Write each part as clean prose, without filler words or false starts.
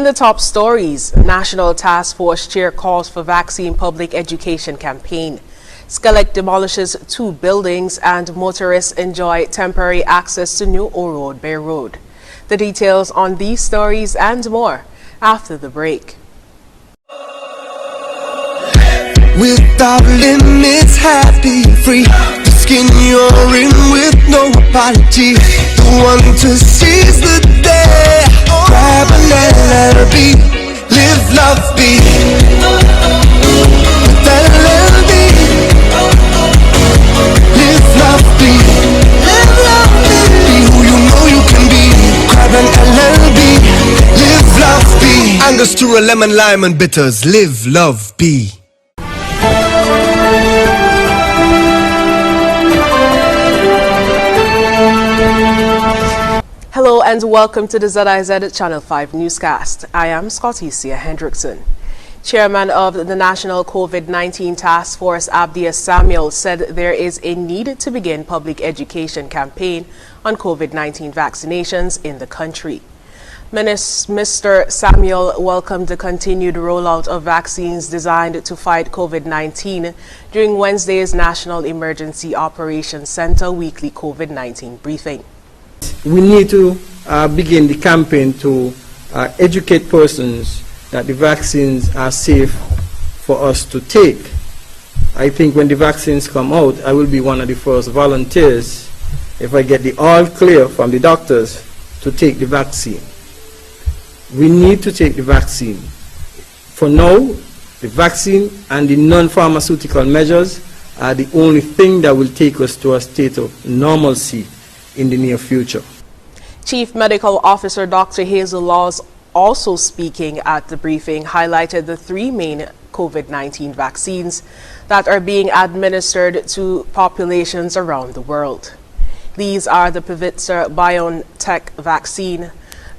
the top stories, National Task Force Chair calls for vaccine public education campaign. Skelec demolishes 2 buildings and motorists enjoy temporary access to New Old Road, Bay Road. The details on these stories and more after the break. Without limits, happy and free. The skin you're in with no apology. The one to seize the day. Grab a LLB, live, love, be. With LLB, live, love, be. Live, love, be. Be who you know you can be. Grab an LLB, live, love, be. Angostura, lemon, lime and bitters. Live, love, be. Hello and welcome to the ZIZ Channel 5 newscast. I am Scottisia Hendrickson. Chairman of the National COVID-19 Task Force, Abdias Samuel, said there is a need to begin public education campaign on COVID-19 vaccinations in the country. Mr. Samuel welcomed the continued rollout of vaccines designed to fight COVID-19 during Wednesday's National Emergency Operations Center weekly COVID-19 briefing. We need to begin the campaign to educate persons that the vaccines are safe for us to take. I think when the vaccines come out, I will be one of the first volunteers if I get the all clear from the doctors to take the vaccine. We need to take the vaccine. For now, the vaccine and the non-pharmaceutical measures are the only thing that will take us to a state of normalcy in the near future. Chief Medical Officer Dr. Hazel Laws, also speaking at the briefing, highlighted the 3 main COVID-19 vaccines that are being administered to populations around the world. These are the Pfizer-BioNTech vaccine,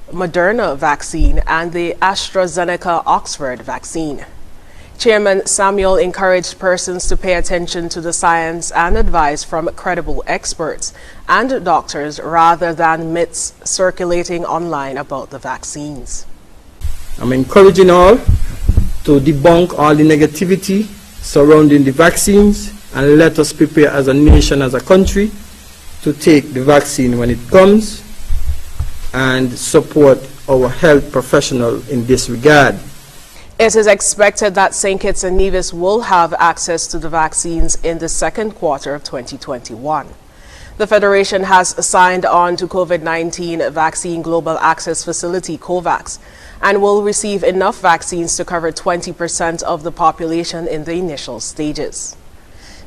Moderna vaccine, and the AstraZeneca-Oxford vaccine. Chairman Samuel encouraged persons to pay attention to the science and advice from credible experts and doctors rather than myths circulating online about the vaccines. I'm encouraging all to debunk all the negativity surrounding the vaccines and let us prepare as a nation, as a country, to take the vaccine when it comes and support our health professionals in this regard. It is expected that St. Kitts and Nevis will have access to the vaccines in the second quarter of 2021. The Federation has signed on to COVID-19 Vaccine Global Access Facility, COVAX, and will receive enough vaccines to cover 20% of the population in the initial stages.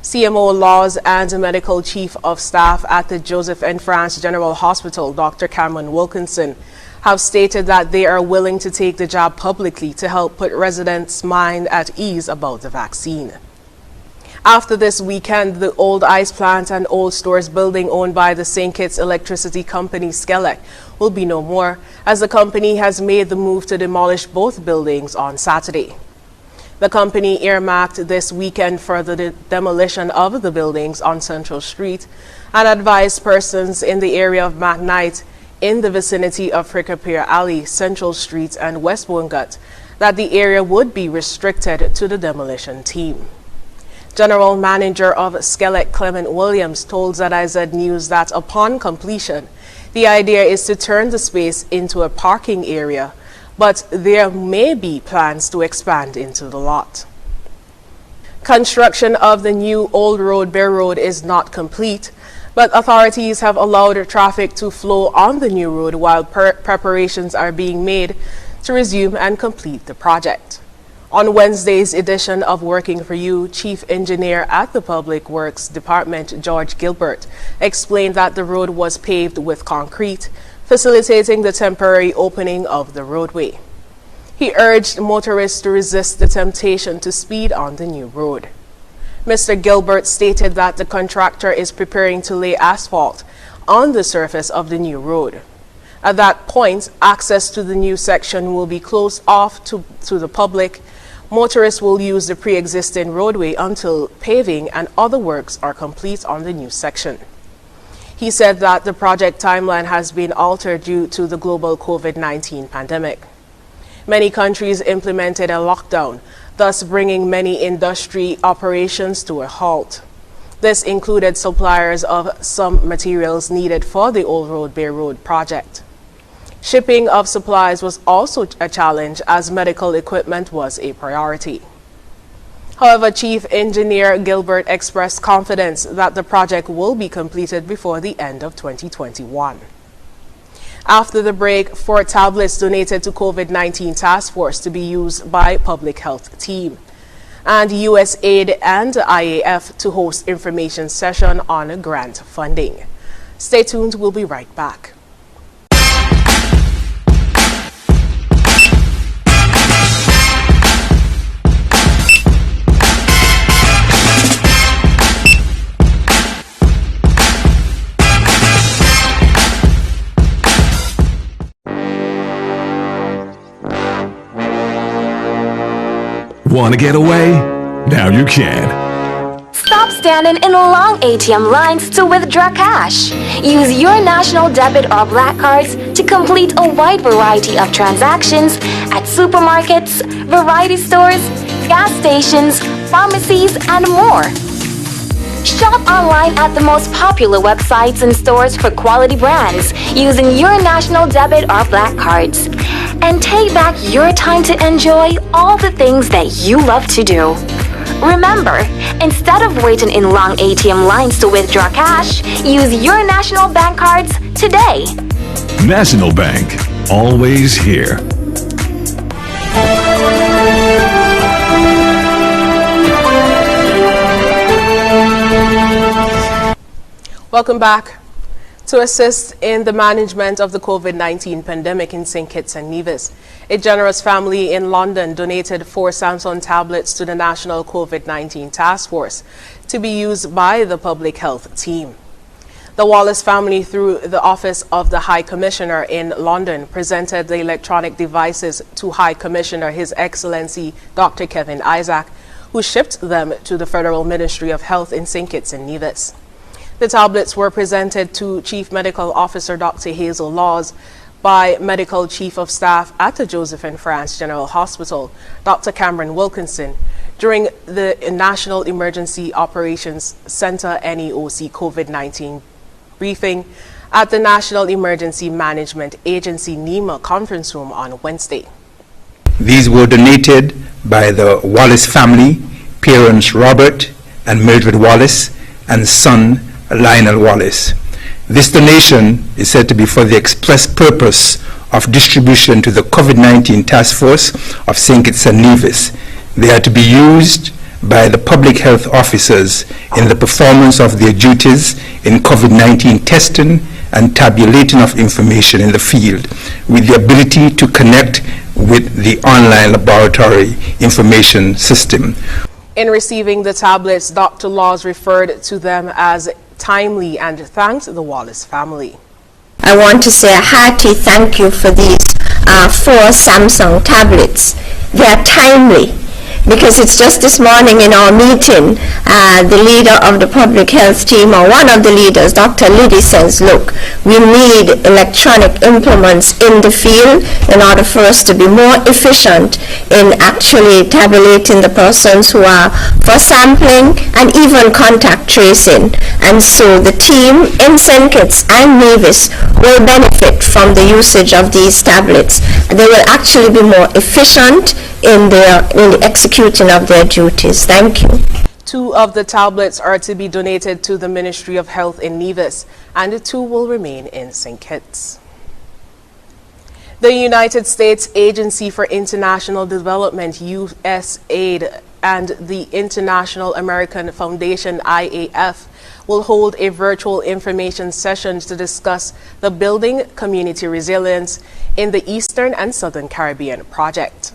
CMO Laws and Medical Chief of Staff at the Joseph N. France General Hospital, Dr. Cameron Wilkinson, have stated that they are willing to take the job publicly to help put residents' mind at ease about the vaccine. After this weekend, the old ice plant and old stores building owned by the St. Kitts Electricity Company, Skelec, will be no more, as the company has made the move to demolish both buildings on Saturday. The company earmarked this weekend for the demolition of the buildings on Central Street and advised persons in the area of McKnight, in the vicinity of Frickapier Alley, Central Street and West Woongut, that the area would be restricted to the demolition team. General Manager of Skelec Clement Williams told ZIZ News that upon completion, the idea is to turn the space into a parking area, but there may be plans to expand into the lot. Construction of the new Old Road, Bay Road is not complete, but authorities have allowed traffic to flow on the new road while preparations are being made to resume and complete the project. On Wednesday's edition of Working for You, Chief Engineer at the Public Works Department, George Gilbert, explained that the road was paved with concrete, facilitating the temporary opening of the roadway. He urged motorists to resist the temptation to speed on the new road. Mr. Gilbert stated that the contractor is preparing to lay asphalt on the surface of the new road. At that point, access to the new section will be closed off to the public. Motorists will use the pre-existing roadway until paving and other works are complete on the new section. He said that the project timeline has been altered due to the global COVID-19 pandemic. Many countries implemented a lockdown, thus bringing many industry operations to a halt. This included suppliers of some materials needed for the Old Road Bay Road project. Shipping of supplies was also a challenge as medical equipment was a priority. However, Chief Engineer Gilbert expressed confidence that the project will be completed before the end of 2021. After the break, 4 tablets donated to COVID-19 task force to be used by public health team, and USAID and IAF to host information session on grant funding. Stay tuned, we'll be right back. Want to get away? Now you can. Stop standing in long ATM lines to withdraw cash. Use your national debit or black cards to complete a wide variety of transactions at supermarkets, variety stores, gas stations, pharmacies, and more. Shop online at the most popular websites and stores for quality brands using your national debit or black cards. And take back your time to enjoy all the things that you love to do. Remember, instead of waiting in long ATM lines to withdraw cash, use your national bank cards today. National Bank, always here. Welcome back. To assist in the management of the COVID-19 pandemic in St. Kitts and Nevis, a generous family in London donated 4 Samsung tablets to the National COVID-19 Task Force to be used by the public health team. The Wallace family, through the Office of the High Commissioner in London, presented the electronic devices to High Commissioner His Excellency Dr. Kevin Isaac, who shipped them to the Federal Ministry of Health in St. Kitts and Nevis. The tablets were presented to Chief Medical Officer Dr. Hazel Laws by Medical Chief of Staff at the Josephine France General Hospital, Dr. Cameron Wilkinson, during the National Emergency Operations Center NEOC COVID-19 briefing at the National Emergency Management Agency NEMA conference room on Wednesday. These were donated by the Wallace family, parents Robert and Mildred Wallace, and son Lionel Wallace. This donation is said to be for the express purpose of distribution to the COVID-19 Task Force of St. Kitts and Nevis. They are to be used by the public health officers in the performance of their duties in COVID-19 testing and tabulating of information in the field, with the ability to connect with the online laboratory information system. In receiving the tablets, Dr. Laws referred to them as timely and thanked the Wallace family. I want to say a hearty thank you for these 4 Samsung tablets. They are timely because it's just this morning in our meeting, the leader of the public health team, or one of the leaders, Dr. Liddy, says, look, we need electronic implements in the field in order for us to be more efficient in actually tabulating the persons who are for sampling and even contact tracing. And so the team in St. Kitts and Nevis will benefit from the usage of these tablets. They will actually be more efficient in the executing of their duties. Thank you. 2 of the tablets are to be donated to the Ministry of Health in Nevis, and 2 will remain in St. Kitts. The United States Agency for International Development, USAID, and the International American Foundation, IAF, will hold a virtual information session to discuss the Building Community Resilience in the Eastern and Southern Caribbean project.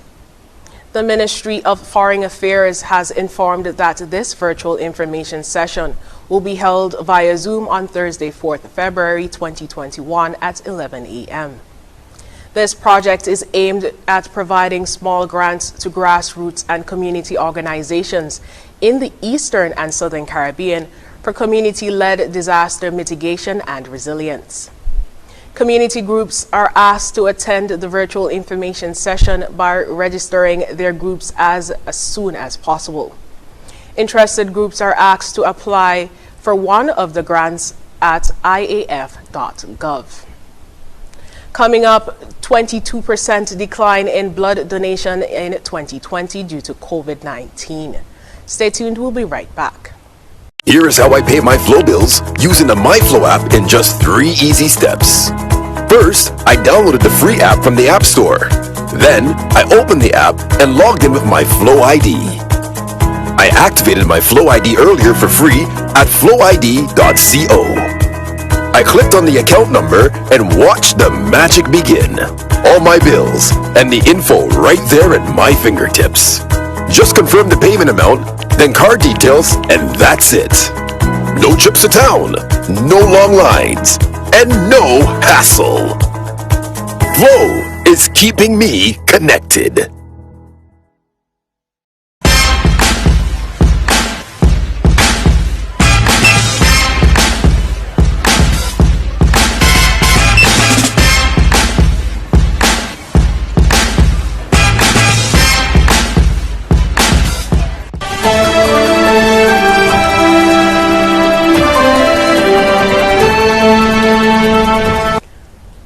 The Ministry of Foreign Affairs has informed that this virtual information session will be held via Zoom on Thursday, 4th February 2021 at 11 a.m. This project is aimed at providing small grants to grassroots and community organizations in the Eastern and Southern Caribbean for community-led disaster mitigation and resilience. Community groups are asked to attend the virtual information session by registering their groups as soon as possible. Interested groups are asked to apply for one of the grants at iaf.gov. Coming up, 22% decline in blood donation in 2020 due to COVID-19. Stay tuned, we'll be right back. Here is how I pay my Flow bills using the MyFlow app in just 3 easy steps. First, I downloaded the free app from the App Store. Then, I opened the app and logged in with my Flow ID. I activated my Flow ID earlier for free at flowid.co. I clicked on the account number and watched the magic begin. All my bills and the info right there at my fingertips. Just confirm the payment amount, then card details, and that's it. No trips to town, no long lines, and no hassle. Flow is keeping me connected.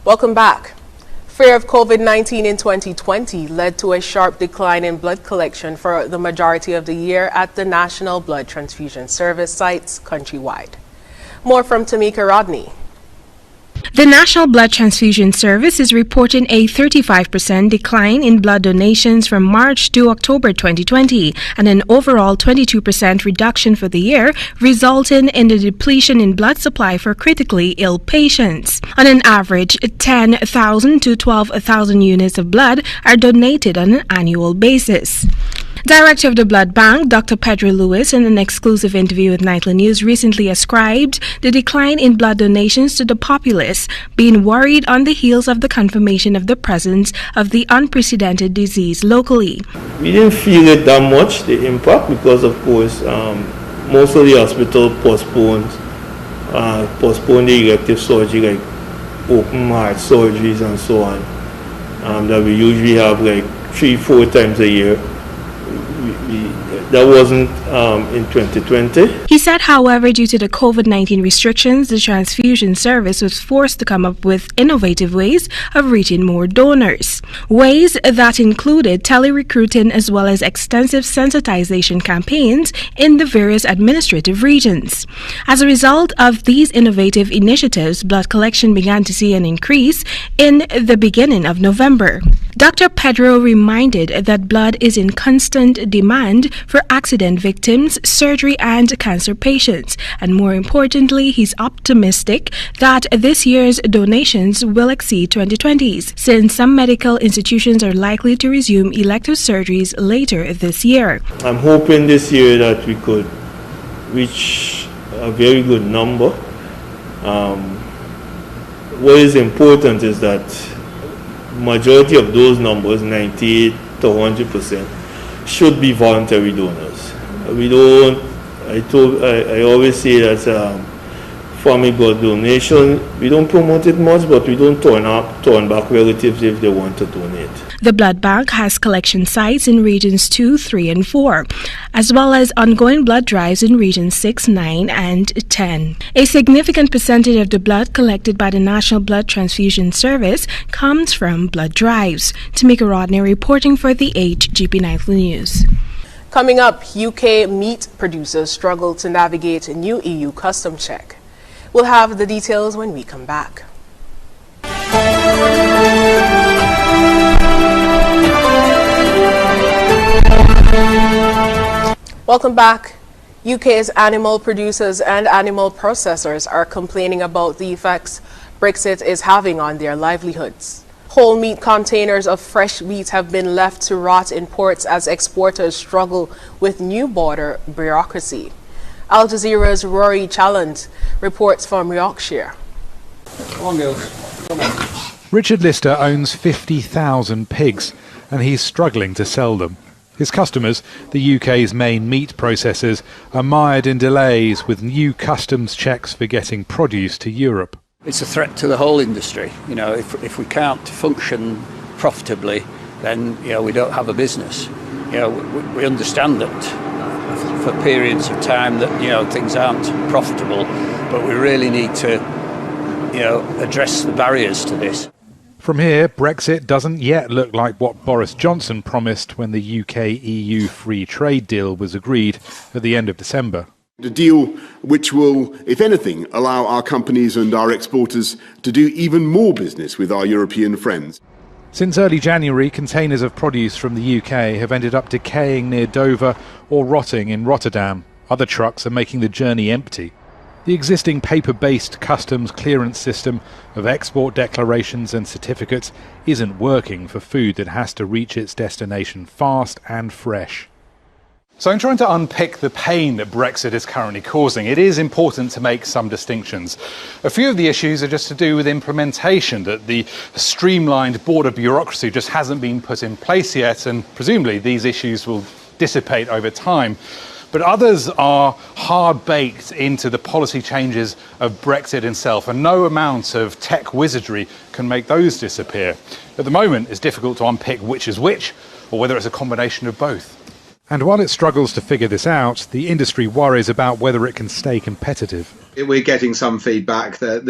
Welcome back. Fear of COVID-19 in 2020 led to a sharp decline in blood collection for the majority of the year at the National Blood Transfusion Service sites countrywide. More from Tamika Rodney. The National Blood Transfusion Service is reporting a 35% decline in blood donations from March to October 2020 and an overall 22% reduction for the year, resulting in the depletion in blood supply for critically ill patients. On an average, 10,000 to 12,000 units of blood are donated on an annual basis. Director of the Blood Bank, Dr. Pedro Lewis, in an exclusive interview with Nightly News, recently ascribed the decline in blood donations to the populace being worried on the heels of the confirmation of the presence of the unprecedented disease locally. We didn't feel it that much, the impact, because of course most of the hospital postponed the elective surgery, like open heart surgeries and so on, that we usually have like 3-4 times a year. That wasn't in 2020. He said, however, due to the COVID-19 restrictions, the transfusion service was forced to come up with innovative ways of reaching more donors. Ways that included tele-recruiting as well as extensive sensitization campaigns in the various administrative regions. As a result of these innovative initiatives, blood collection began to see an increase in the beginning of November. Dr. Pedro reminded that blood is in constant demand for accident victims, surgery and cancer patients. And more importantly, he's optimistic that this year's donations will exceed 2020's, since some medical institutions are likely to resume elective surgeries later this year. I'm hoping this year that we could reach a very good number. What is important is that majority of those numbers, 98 to 100%, should be voluntary donors. We don't, I always say that family blood donation, we don't promote it much, but we don't turn back relatives if they want to donate. The blood bank has collection sites in regions 2, 3, and 4, as well as ongoing blood drives in regions 6, 9, and 10. A significant percentage of the blood collected by the National Blood Transfusion Service comes from blood drives. Tamika Rodney reporting for the HGP Nightly News. Coming up, UK meat producers struggle to navigate a new EU custom check. We'll have the details when we come back. Welcome back. UK's animal producers and animal processors are complaining about the effects Brexit is having on their livelihoods. Whole meat containers of fresh meat have been left to rot in ports as exporters struggle with new border bureaucracy. Al Jazeera's Rory Challand reports from Yorkshire. Come on, girls. Come on. Richard Lister owns 50,000 pigs and he's struggling to sell them. His customers, the UK's main meat processors, are mired in delays with new customs checks for getting produce to Europe. It's a threat to the whole industry. You know, if we can't function profitably, then, you know, we don't have a business. You know, we understand that for periods of time that, you know, things aren't profitable, but we really need to, you know, address the barriers to this. From here, Brexit doesn't yet look like what Boris Johnson promised when the UK-EU free trade deal was agreed at the end of December. A deal which will, if anything, allow our companies and our exporters to do even more business with our European friends. Since early January, containers of produce from the UK have ended up decaying near Dover or rotting in Rotterdam. Other trucks are making the journey empty. The existing paper-based customs clearance system of export declarations and certificates isn't working for food that has to reach its destination fast and fresh. So in trying to unpick the pain that Brexit is currently causing, it is important to make some distinctions. A few of the issues are just to do with implementation, that the streamlined border bureaucracy just hasn't been put in place yet, and presumably these issues will dissipate over time. But others are hard-baked into the policy changes of Brexit itself, and no amount of tech wizardry can make those disappear. At the moment, it's difficult to unpick which is which, or whether it's a combination of both. And while it struggles to figure this out, the industry worries about whether it can stay competitive. We're getting some feedback that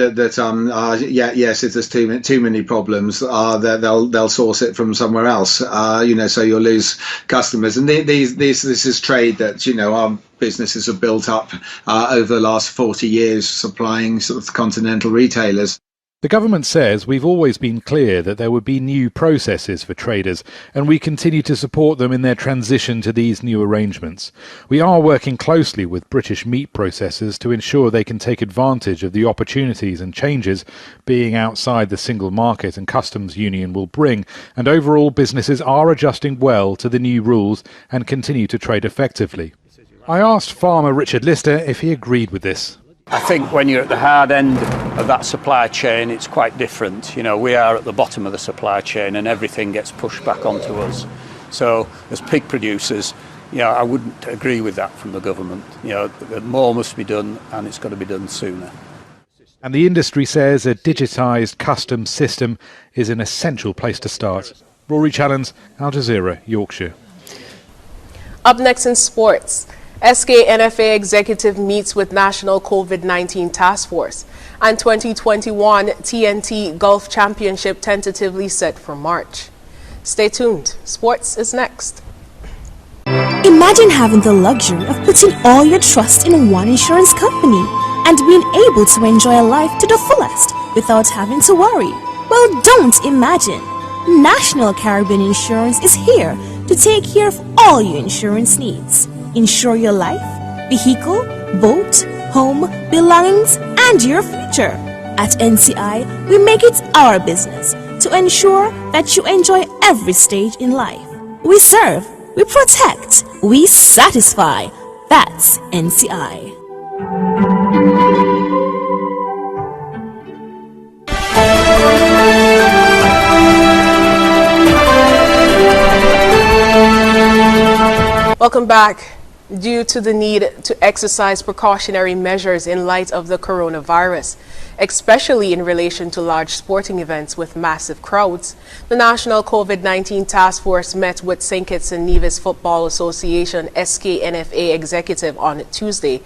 yes, if there's too many problems, they'll source it from somewhere else. So you'll lose customers. And this is trade that, you know, our businesses have built up over the last 40 years, supplying sort of continental retailers. The government says we've always been clear that there would be new processes for traders, and we continue to support them in their transition to these new arrangements. We are working closely with British meat processors to ensure they can take advantage of the opportunities and changes being outside the single market and customs union will bring, and overall businesses are adjusting well to the new rules and continue to trade effectively. I asked farmer Richard Lister if he agreed with this. I think when you're at the hard end of that supply chain, it's quite different. You know, we are at the bottom of the supply chain and everything gets pushed back onto us. So as pig producers, you know, I wouldn't agree with that from the government. You know, more must be done and it's got to be done sooner. And the industry says a digitised customs system is an essential place to start. Rory Challens, Al Jazeera, Yorkshire. Up next in sports. SK-NFA executive meets with National COVID-19 Task Force, and 2021 TNT Golf Championship tentatively set for March. Stay tuned. Sports is next. Imagine having the luxury of putting all your trust in one insurance company and being able to enjoy a life to the fullest without having to worry. Well, don't imagine. National Caribbean Insurance is here to take care of all your insurance needs. Insure your life, vehicle, boat, home, belongings, and your future. At NCI, we make it our business to ensure that you enjoy every stage in life. We serve, we protect, we satisfy. That's NCI. Welcome back. Due to the need to exercise precautionary measures in light of the coronavirus, especially in relation to large sporting events with massive crowds, the National COVID-19 Task Force met with St. Kitts and Nevis Football Association SK-NFA executive on Tuesday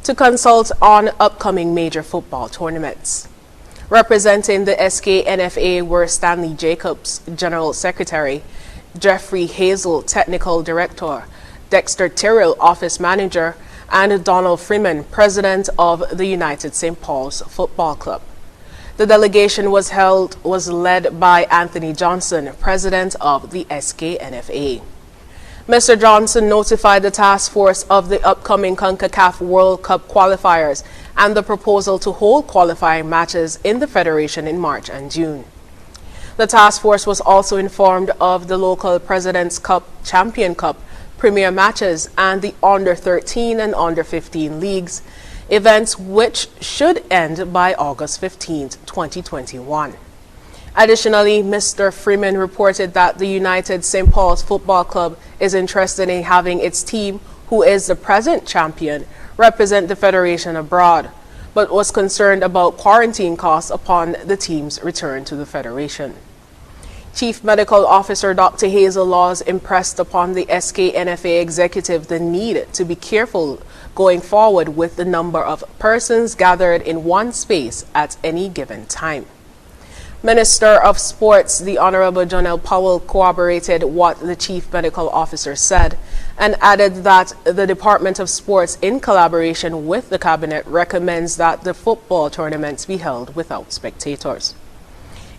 to consult on upcoming major football tournaments. Representing the SK-NFA were Stanley Jacobs, General Secretary, Jeffrey Hazel, Technical Director, Dexter Tyrrell, Office Manager, and Donald Freeman, President of the United St. Paul's Football Club. The delegation was led by Anthony Johnson, President of the SK-NFA. Mr. Johnson notified the task force of the upcoming CONCACAF World Cup qualifiers and the proposal to hold qualifying matches in the Federation in March and June. The task force was also informed of the local President's Cup, Champion Cup, Premier matches and the Under-13 and Under-15 leagues, events which should end by August 15, 2021. Additionally, Mr. Freeman reported that the United St. Paul's Football Club is interested in having its team, who is the present champion, represent the Federation abroad, but was concerned about quarantine costs upon the team's return to the Federation. Chief Medical Officer Dr. Hazel Laws impressed upon the SKNFA executive the need to be careful going forward with the number of persons gathered in one space at any given time. Minister of Sports, the Honorable Jonelle Powell, corroborated what the Chief Medical Officer said and added that the Department of Sports, in collaboration with the Cabinet, recommends that the football tournaments be held without spectators.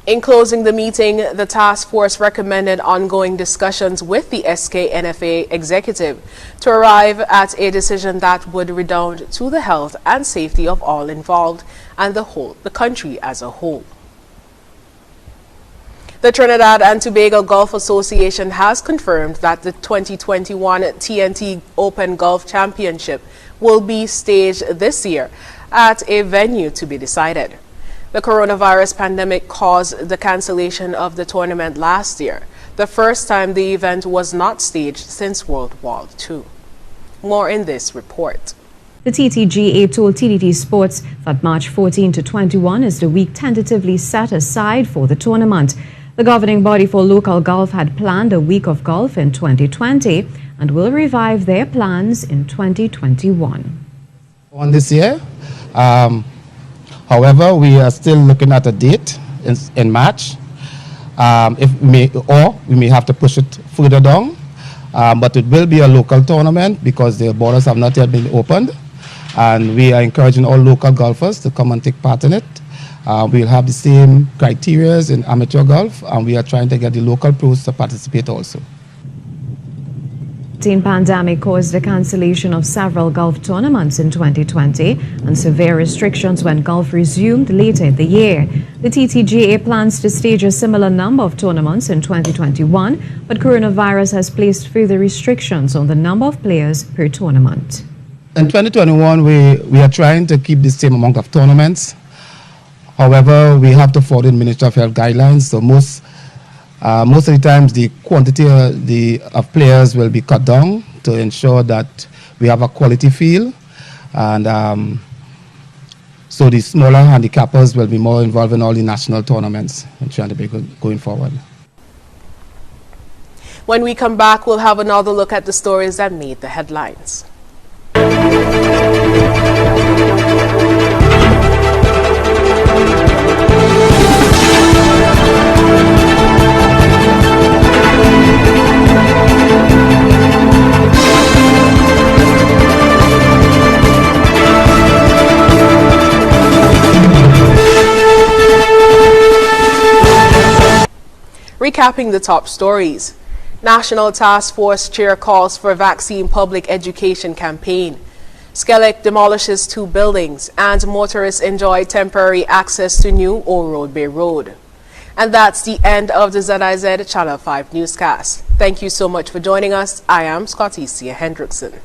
In closing the meeting, the task force recommended ongoing discussions with the SKNFA executive to arrive at a decision that would redound to the health and safety of all involved and the country as a whole. The Trinidad and Tobago Golf Association has confirmed that the 2021 TNT Open Golf Championship will be staged this year at a venue to be decided. The coronavirus pandemic caused the cancellation of the tournament last year, the first time the event was not staged since World War II. More in this report. The TTGA told TDT Sports that March 14 to 21 is the week tentatively set aside for the tournament. The governing body for local golf had planned a week of golf in 2020 and will revive their plans in 2021. On this year, however, we are still looking at a date in March. We may have to push it further down, but it will be a local tournament because the borders have not yet been opened, and we are encouraging all local golfers to come and take part in it. We'll have the same criteria in amateur golf, and we are trying to get the local pros to participate also. The pandemic caused the cancellation of several golf tournaments in 2020 and severe restrictions when golf resumed later in the year. The TTGA plans to stage a similar number of tournaments in 2021, but coronavirus has placed further restrictions on the number of players per tournament. In 2021, we are trying to keep the same amount of tournaments. However, we have to follow the Ministry of Health guidelines, so most of the times the quantity of players will be cut down to ensure that we have a quality field, and so the smaller handicappers will be more involved in all the national tournaments and trying to be going forward. When we come back, we'll have another look at the stories that made the headlines. Recapping the top stories. National Task Force Chair calls for vaccine public education campaign. Skelec demolishes 2 buildings and motorists enjoy temporary access to new Old Road Bay Road. And that's the end of the ZIZ Channel 5 newscast. Thank you so much for joining us. I am Scotticia Hendrickson.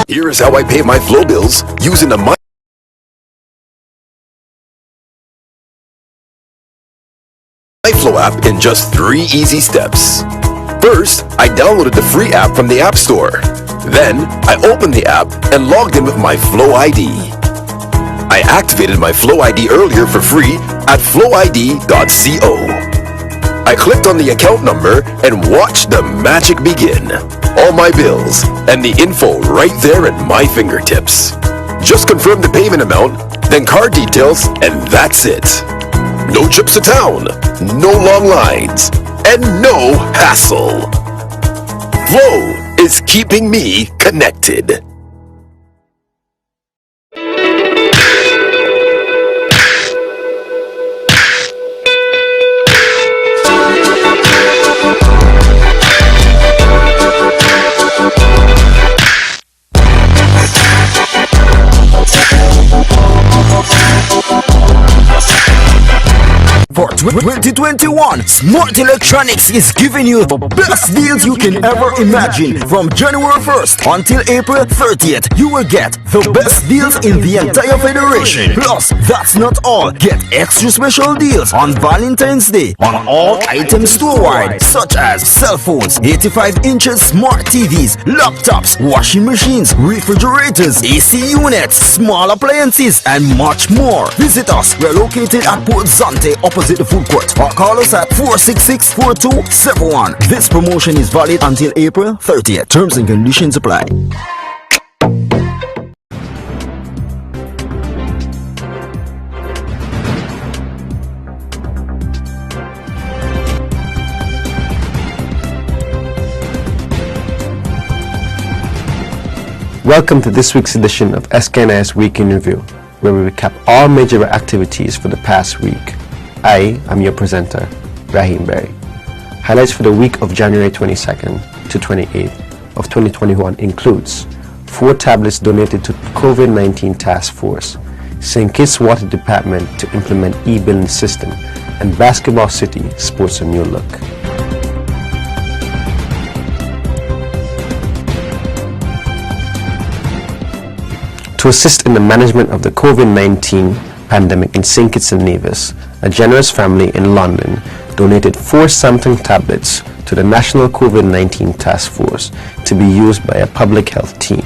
Here is how I pay my flow bills using the MyFlow app in just 3 easy steps. First, I downloaded the free app from the App Store. Then, I opened the app and logged in with my Flow ID. I activated my Flow ID earlier for free at flowid.co. I clicked on the account number and watched the magic begin. All my bills and the info right there at my fingertips. Just confirm the payment amount, then card details, and that's it. No trips to town, no long lines, and no hassle. Flow is keeping me connected. For 2021, Smart Electronics is giving you the best deals you can ever imagine. From January 1st until April 30th, you will get the best deals in the entire federation. Plus, that's not all. Get extra special deals on Valentine's Day on all items store-wide, such as cell phones, 85-inch smart TVs, laptops, washing machines, refrigerators, AC units, small appliances, and much more. Visit us. We're located at Port Zante, opposite the food court, or call us at 466-4271. This promotion is valid until April 30th. Terms and conditions apply. Welcome to this week's edition of SKNIS Week in Review, where we recap all major activities for the past week. I am your presenter, Rahim Berry. Highlights for the week of January 22nd to 28th of 2021 includes 4 tablets donated to COVID-19 Task Force, St. Kitts Water Department to implement e-billing system, and Basketball City sports a new look. To assist in the management of the COVID-19 pandemic in St. Kitts and Nevis, a generous family in London donated 4 Samsung tablets to the National COVID-19 Task Force to be used by a public health team.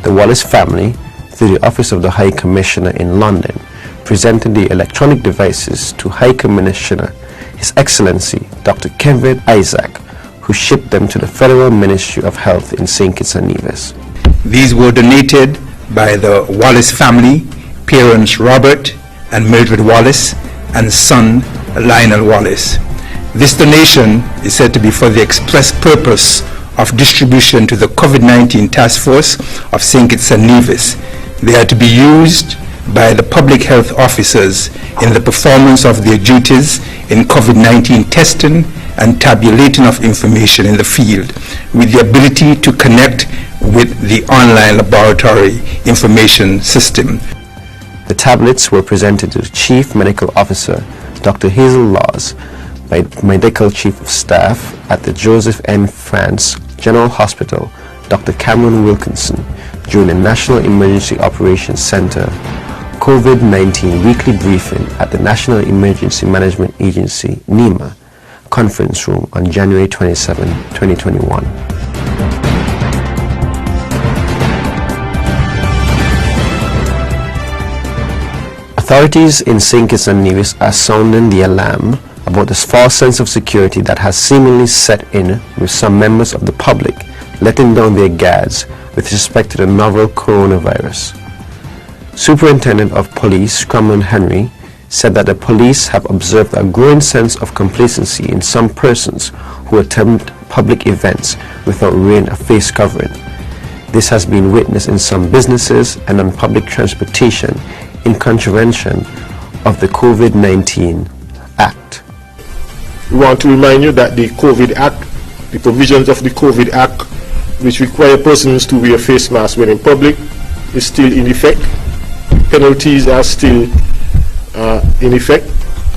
The Wallace family, through the Office of the High Commissioner in London, presented the electronic devices to High Commissioner His Excellency Dr. Kevin Isaac, who shipped them to the Federal Ministry of Health in St. Kitts and Nevis. These were donated by the Wallace family, parents Robert and Mildred Wallace, and son Lionel Wallace. This donation is said to be for the express purpose of distribution to the COVID-19 Task Force of St. Kitts and Nevis. They are to be used by the public health officers in the performance of their duties in COVID-19 testing and tabulating of information in the field, with the ability to connect with the online laboratory information system. The tablets were presented to the Chief Medical Officer, Dr. Hazel Laws, by Medical Chief of Staff at the Joseph N. France General Hospital, Dr. Cameron Wilkinson, during the National Emergency Operations Center COVID-19 weekly briefing at the National Emergency Management Agency, NEMA, conference room on January 27, 2021. Authorities in St. Kitts and Nevis are sounding the alarm about this false sense of security that has seemingly set in with some members of the public letting down their guards with respect to the novel coronavirus. Superintendent of Police Cromwell Henry said that the police have observed a growing sense of complacency in some persons who attend public events without wearing a face covering. This has been witnessed in some businesses and on public transportation in contravention of the COVID-19 Act. We want to remind you that the COVID Act, the provisions of the COVID Act, which require persons to wear face masks when in public, is still in effect. Penalties are still in effect,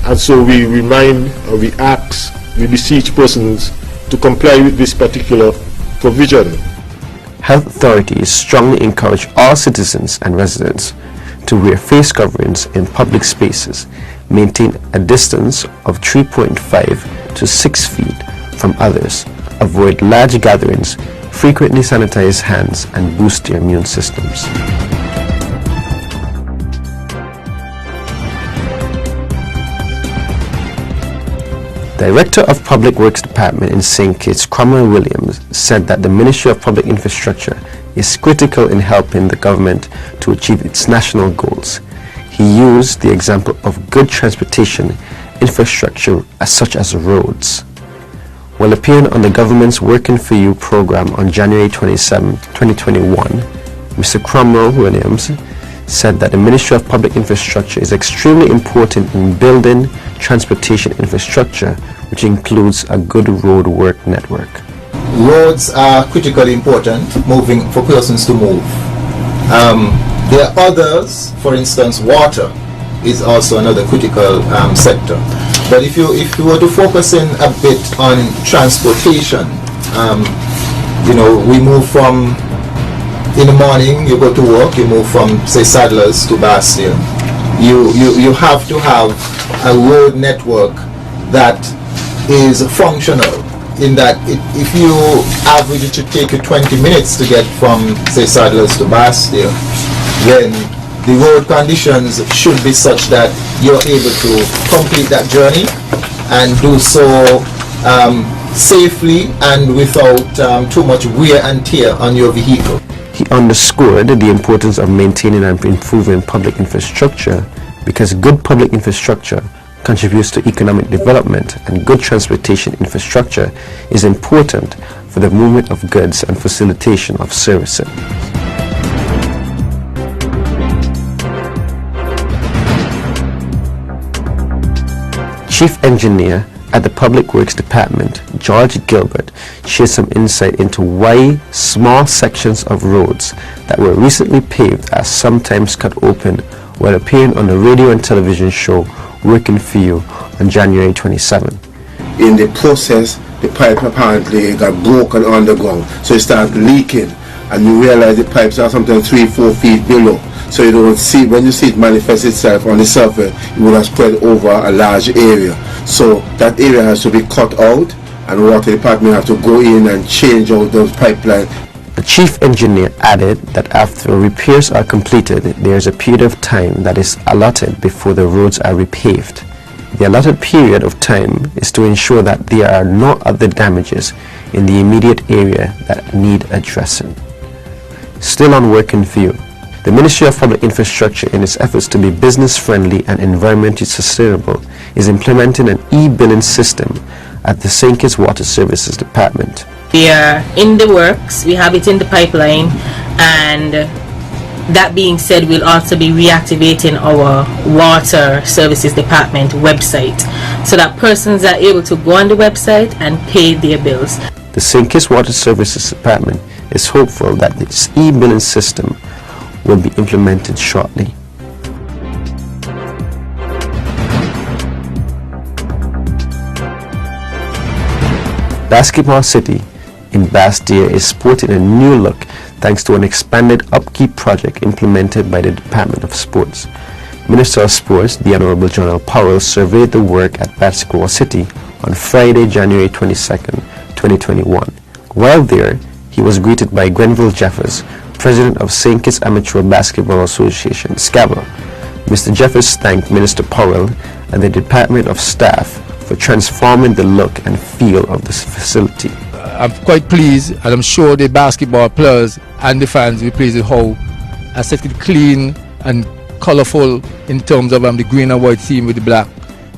and so we remind, or we ask, we beseech persons to comply with this particular provision. Health authorities strongly encourage all citizens and residents to wear face coverings in public spaces, maintain a distance of 3.5 to 6 feet from others, avoid large gatherings, frequently sanitize hands, and boost their immune systems. Director of Public Works Department in St. Kitts, Cromwell Williams, said that the Ministry of Public Infrastructure is critical in helping the government to achieve its national goals. He used the example of good transportation infrastructure such as roads. While appearing on the government's Working for You program on January 27, 2021, Mr. Cromwell Williams said that the Ministry of Public Infrastructure is extremely important in building transportation infrastructure, which includes a good road work network. Roads are critically important for persons to move. There are others, for instance, water is also another critical sector. But if you were to focus in a bit on transportation, we move from, in the morning you go to work, you move from, say, Saddlers to Bastille. You have to have a road network that is functional, in that if you average, it should take you 20 minutes to get from, say, Saddlers to Bastille, then the road conditions should be such that you're able to complete that journey and do so safely and without too much wear and tear on your vehicle. He underscored the importance of maintaining and improving public infrastructure, because good public infrastructure contributes to economic development, and good transportation infrastructure is important for the movement of goods and facilitation of services. Chief Engineer at the Public Works Department, George Gilbert, shared some insight into why small sections of roads that were recently paved are sometimes cut open, while appearing on the radio and television show Working For You on January 27. In the process, the pipe apparently got broken underground, so it started leaking, and you realize the pipes are sometimes 3-4 feet below. So you don't see, when you see it manifest itself on the surface, it would have spread over a large area. So that area has to be cut out, and water department have to go in and change out those pipelines. The chief engineer added that after repairs are completed, there is a period of time that is allotted before the roads are repaved. The allotted period of time is to ensure that there are no other damages in the immediate area that need addressing. Still on Working For You, the Ministry of Public Infrastructure, in its efforts to be business-friendly and environmentally sustainable, is implementing an e-billing system at the St. Kitts Water Services Department. We are in the works, we have it in the pipeline, and that being said, we'll also be reactivating our Water Services Department website so that persons are able to go on the website and pay their bills. The St. Kitts Water Services Department is hopeful that this e-billing system will be implemented shortly. Basketball City in Bastille is sporting a new look thanks to an expanded upkeep project implemented by the Department of Sports. Minister of Sports, the Honorable Jonathan Powell, surveyed the work at Basketball City on Friday, January 22nd, 2021. While there, he was greeted by Grenville Jeffers, President of St. Kitts Amateur Basketball Association, SCABA. Mr. Jeffers thanked Minister Powell and the Department of Staff for transforming the look and feel of this facility. I'm quite pleased, and I'm sure the basketball players and the fans will be pleased with how I set it clean and colorful in terms of the green and white theme with the black,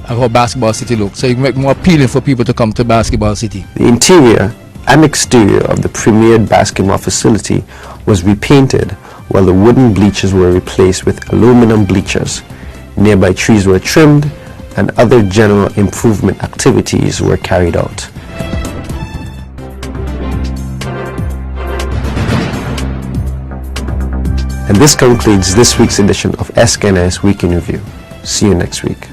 and how Basketball City looks. So it make more appealing for people to come to Basketball City. The interior and exterior of the premiered basketball facility was repainted, while the wooden bleachers were replaced with aluminum bleachers. Nearby trees were trimmed, and other general improvement activities were carried out. And this concludes this week's edition of SKNS Week in Review. See you next week.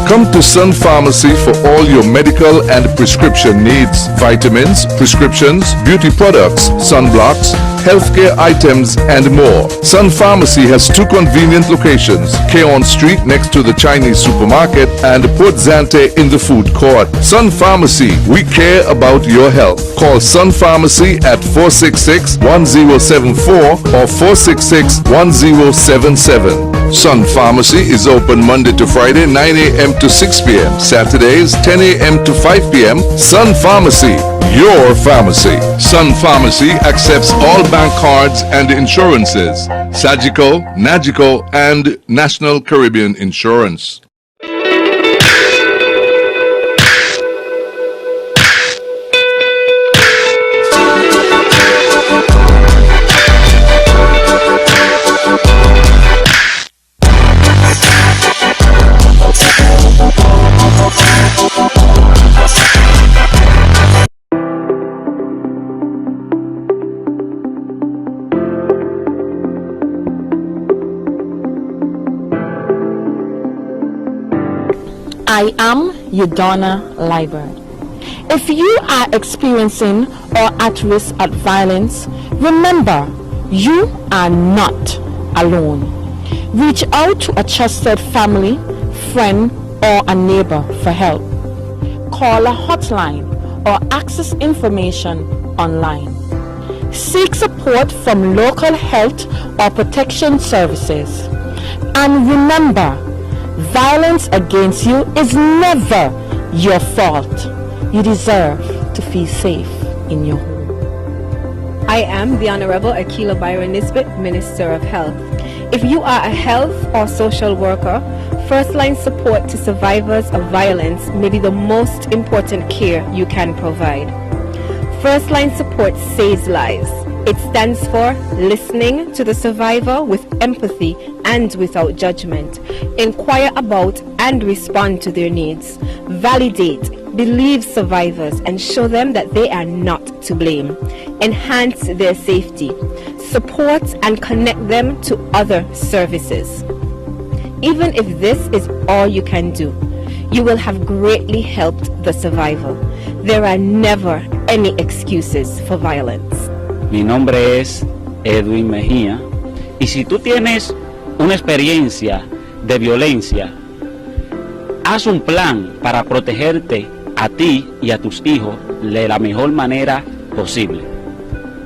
Come to Sun Pharmacy for all your medical and prescription needs. Vitamins, prescriptions, beauty products, sunblocks, healthcare items, and more. Sun Pharmacy has two convenient locations: Keon Street next to the Chinese supermarket and Port Zante in the food court. Sun Pharmacy, we care about your health. Call Sun Pharmacy at 466-1074 or 466-1077. Sun Pharmacy is open Monday to Friday, 9 a.m. to 6 p.m. Saturdays, 10 a.m. to 5 p.m. Sun Pharmacy, your pharmacy. Sun Pharmacy accepts all bank cards and insurances: Sagicor, Nagico, and National Caribbean Insurance. I am Eudonna Liburd. If you are experiencing or at risk of violence, remember, you are not alone. Reach out to a trusted family, friend, or a neighbor for help. Call a hotline or access information online. Seek support from local health or protection services. And remember, violence against you is never your fault. You deserve to feel safe in your home. I am the Honorable Akila Byron Nisbet, Minister of Health. If you are a health or social worker, first-line support to survivors of violence may be the most important care you can provide. First-line support saves lives. It stands for listening to the survivor with empathy and without judgment. Inquire about and respond to their needs. Validate, believe survivors and show them that they are not to blame. Enhance their safety. Support and connect them to other services. Even if this is all you can do, you will have greatly helped the survivor. There are never any excuses for violence. Mi nombre es Edwin Mejía y si tú tienes una experiencia de violencia, haz un plan para protegerte a ti y a tus hijos de la mejor manera posible.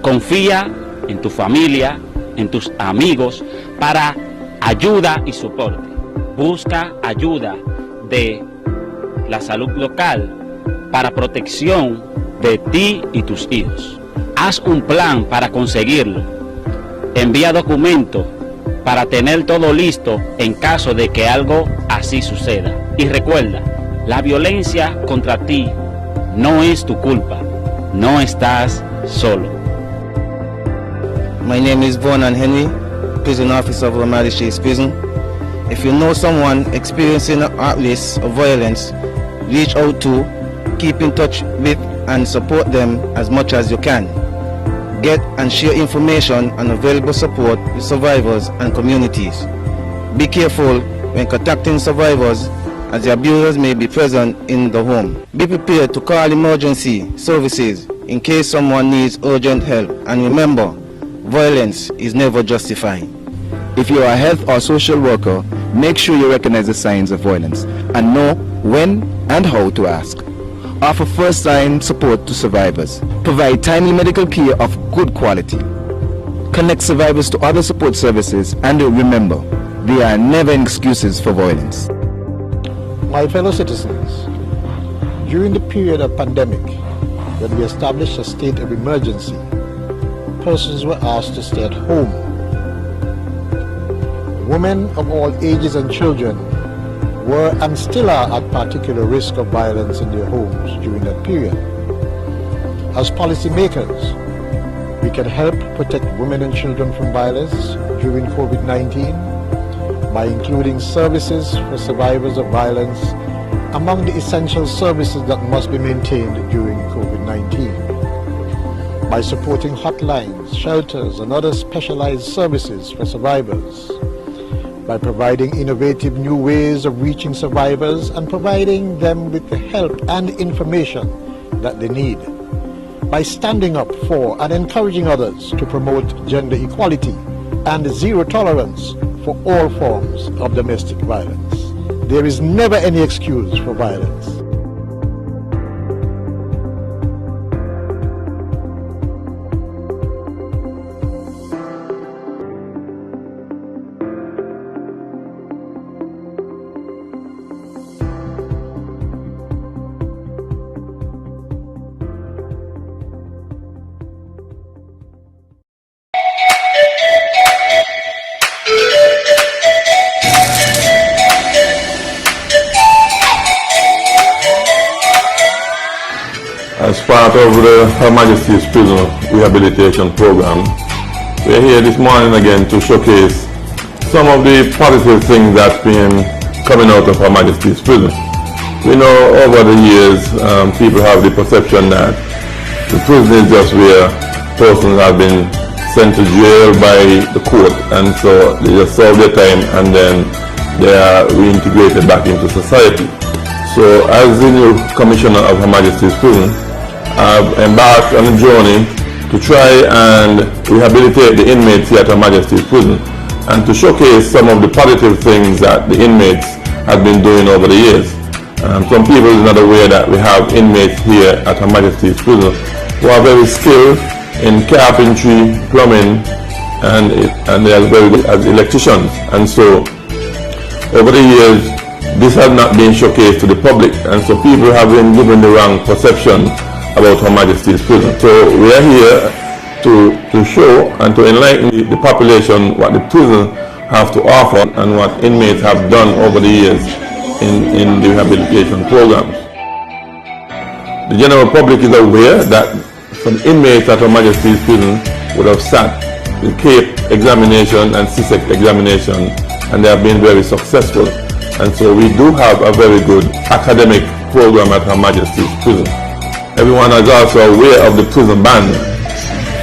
Confía en tu familia, en tus amigos para ayuda y soporte. Busca ayuda de la salud local para protección de ti y tus hijos. Haz un plan para conseguirlo. Envía documentos para tener todo listo en caso de que algo así suceda. Y recuerda, la violencia contra ti no es tu culpa. No estás solo. My name is Vernon Henry, prison officer of Her Majesty's Prison. If you know someone experiencing at risk of violence, reach out to, keep in touch with, and support them as much as you can. Get and share information and available support with survivors and communities. Be careful when contacting survivors as the abusers may be present in the home. Be prepared to call emergency services in case someone needs urgent help. And remember, violence is never justified. If you are a health or social worker, make sure you recognize the signs of violence and know when and how to ask. Offer first-line support to survivors. Provide timely medical care of good quality. Connect survivors to other support services, and remember, there are never excuses for violence. My fellow citizens, during the period of pandemic, when we established a state of emergency, persons were asked to stay at home. Women of all ages and children were and still are at particular risk of violence in their homes during that period. As policymakers, we can help protect women and children from violence during COVID-19 by including services for survivors of violence among the essential services that must be maintained during COVID-19, by supporting hotlines, shelters, and other specialized services for survivors, by providing innovative new ways of reaching survivors and providing them with the help and information that they need, by standing up for and encouraging others to promote gender equality and zero tolerance for all forms of domestic violence. There is never any excuse for violence. As part of the Her Majesty's Prison Rehabilitation Program, we are here this morning again to showcase some of the positive things that's been coming out of Her Majesty's Prison. We know over the years people have the perception that the prison is just where persons have been sent to jail by the court, and so they just serve their time and then they are reintegrated back into society. So as the new Commissioner of Her Majesty's Prison, I've embarked on a journey to try and rehabilitate the inmates here at Her Majesty's Prison and to showcase some of the positive things that the inmates have been doing over the years. Some people are not aware that we have inmates here at Her Majesty's Prison who are very skilled in carpentry, plumbing, and they are very good as electricians. And so over the years, this has not been showcased to the public, and so people have been given the wrong perception about Her Majesty's Prison. So we are here to show and to enlighten the population what the prison have to offer and what inmates have done over the years in the rehabilitation programs. The general public is aware that some inmates at Her Majesty's Prison would have sat the CAPE examination and CSEC examination, and they have been very successful. And so we do have a very good academic program at Her Majesty's Prison. Everyone is also aware of the prison band.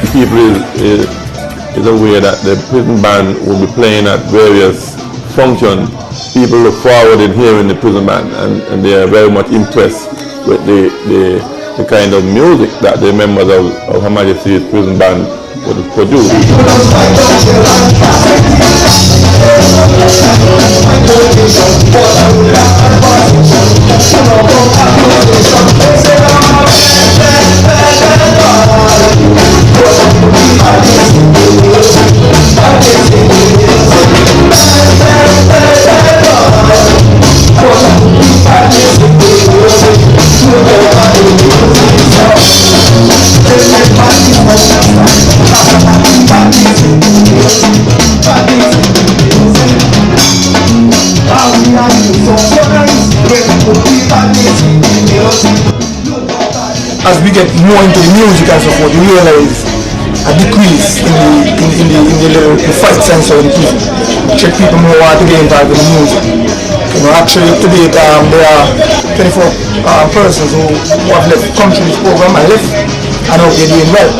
The people is aware that the prison band will be playing at various functions. People look forward in hearing the prison band, and they are very much impressed with the kind of music that the members of Her Majesty's Prison Band would produce. As we get more into the music and so forth, we realize a decrease in the fight sense of the prison. Check people more want to get involved in the music. You know, actually to date there are 24 persons who have left country this program and left, and now they're doing well.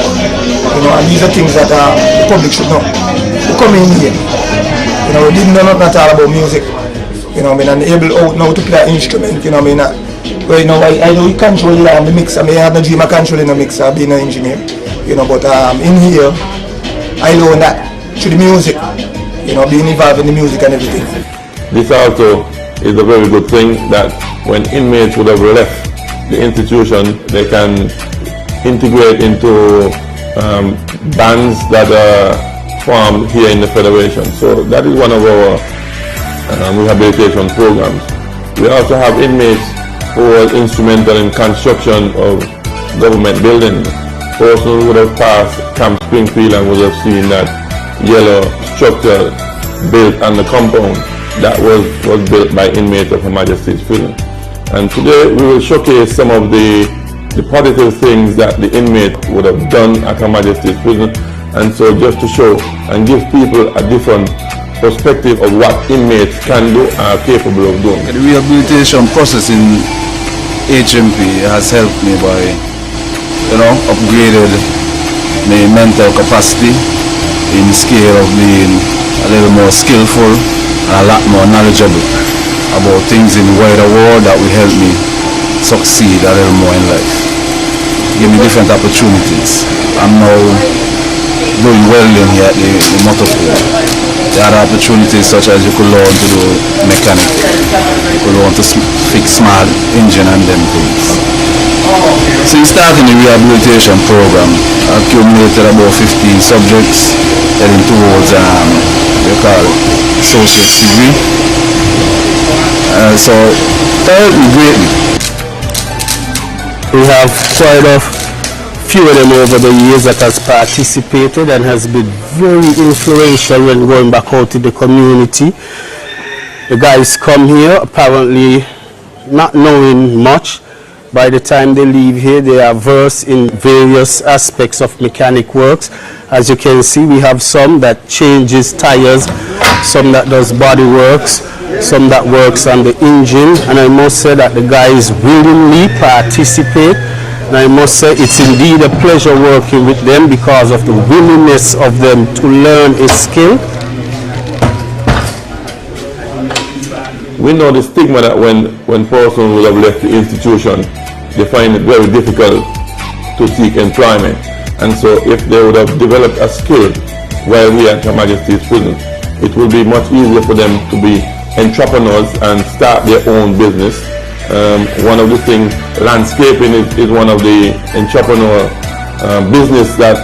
You know, and these are things that the public should know. We come in here, you know, we didn't know nothing at all about music. You know, I mean, and able out now to play an instrument. You know, I mean. Well, you know, I know you control the mix. I mean, I have no dream of controlling the mix, being an engineer, you know, but in here, I learned that through the music, you know, being involved in the music and everything. This also is a very good thing that when inmates would have left the institution, they can integrate into bands that are formed here in the Federation. So that is one of our rehabilitation programs. We also have inmates who was instrumental in construction of government buildings. Persons would have passed Camp Springfield and would have seen that yellow structure built on the compound that was built by inmates of Her Majesty's Prison. And today we will showcase some of the positive things that the inmate would have done at Her Majesty's Prison, and so just to show and give people a different perspective of what inmates can do and are capable of doing. The rehabilitation process in HMP has helped me by, you know, upgraded my mental capacity in the scale of being a little more skillful and a lot more knowledgeable about things in the wider world that will help me succeed a little more in life. Give me different opportunities. I'm now doing welding here at the motor pool. There are opportunities such as you could learn to do mechanic, you could learn to fix small engine and them things. So you start in the rehabilitation program, accumulated about 15 subjects, heading towards we call it associate's degree. So that helped me greatly. We have quite a few of them over the years that has participated and has been very influential when going back out in the community. The guys come here apparently not knowing much. By the time they leave here, they are versed in various aspects of mechanic works. As you can see, we have some that changes tires, some that does body works, some that works on the engine, and I must say that the guys willingly participate. And I must say it's indeed a pleasure working with them because of the willingness of them to learn a skill. we know the stigma that when persons would have left the institution, they find it very difficult to seek employment. And so if they would have developed a skill while we at Her Majesty's Prison, it will be much easier for them to be entrepreneurs and start their own business. One of the things, landscaping is one of the entrepreneur business that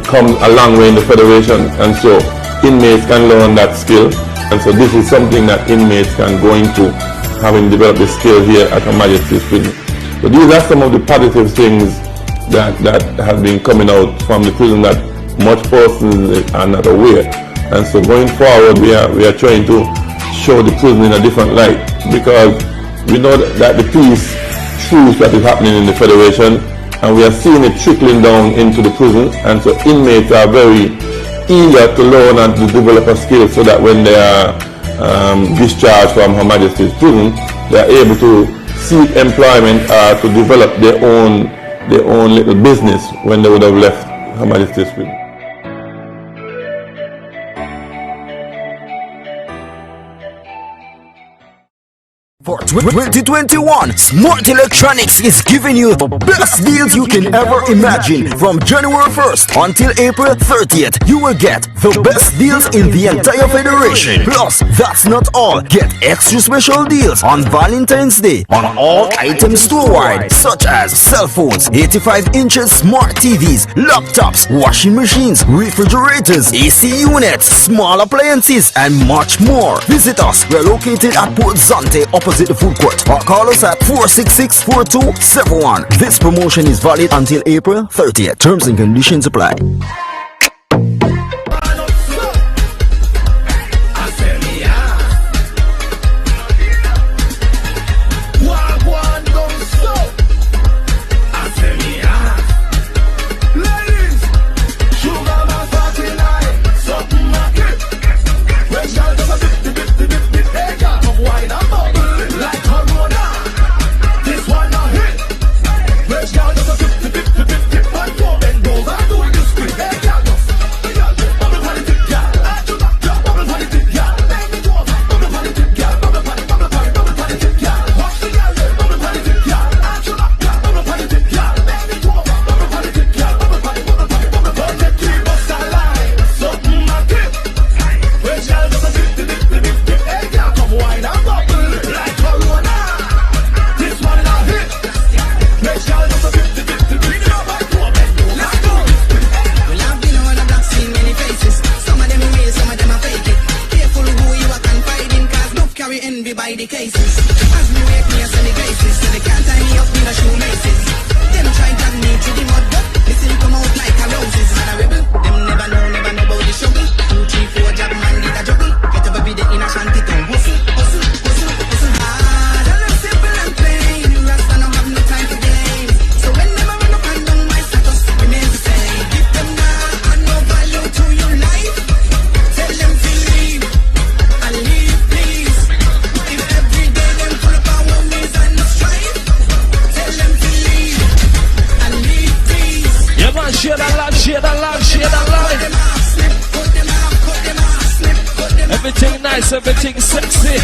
comes a long way in the Federation, and so inmates can learn that skill. And so this is something that inmates can go into, having developed the skill here at Her Majesty's Prison. So these are some of the positive things that have been coming out from the prison that much persons are not aware. And so going forward, we are trying to show the prison in a different light, because we know that the peace truth that is happening in the Federation, and we are seeing it trickling down into the prison. And so inmates are very eager to learn and to develop a skill, so that when they are discharged from Her Majesty's Prison, they are able to seek employment or to develop their own little business when they would have left Her Majesty's Prison. For 2021, Smart Electronics is giving you the best deals you can ever imagine. From January 1st until April 30th, you will get the best deals in the entire Federation. Plus, that's not all. Get extra special deals on Valentine's Day on all items store-wide, such as cell phones, 85 inches smart TVs, laptops, washing machines, refrigerators, AC units, small appliances, and much more. Visit us. We're located at Port Zante, opposite the food court, or call us at 466-4271. This promotion is valid until April 30th. Terms and conditions apply. Everything nice, everything sexy.